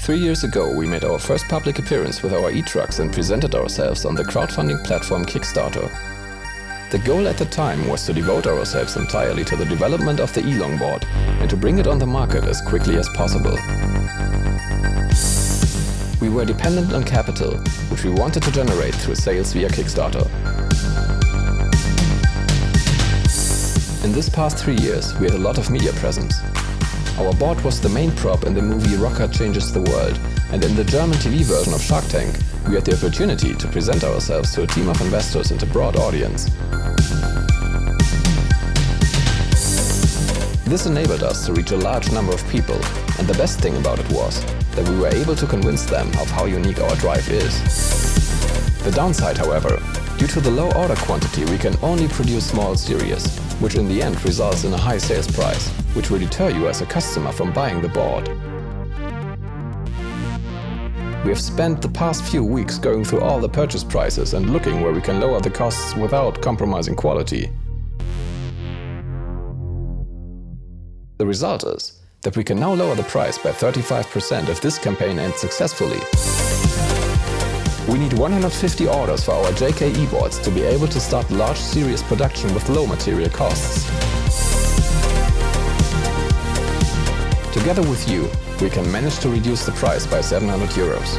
3 years ago, we made our first public appearance with our e-trucks and presented ourselves on the crowdfunding platform Kickstarter. The goal at the time was to devote ourselves entirely to the development of the e-longboard and to bring it on the market as quickly as possible. We were dependent on capital, which we wanted to generate through sales via Kickstarter. In this past 3 years, we had a lot of media presence. Our board was the main prop in the movie Rocker Changes the World, and in the German TV version of Shark Tank, we had the opportunity to present ourselves to a team of investors and a broad audience. This enabled us to reach a large number of people, and the best thing about it was that we were able to convince them of how unique our drive is. The downside, however, due to the low order quantity, we can only produce small series, which in the end results in a high sales price, which will deter you as a customer from buying the board. We have spent the past few weeks going through all the purchase prices and looking where we can lower the costs without compromising quality. The result is that we can now lower the price by 35% if this campaign ends successfully. We need 150 orders for our JayKay e-boards to be able to start large series production with low material costs. Together with you, we can manage to reduce the price by 700 euros.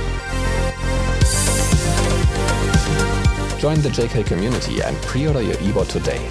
Join the JayKay community and pre-order your e-board today.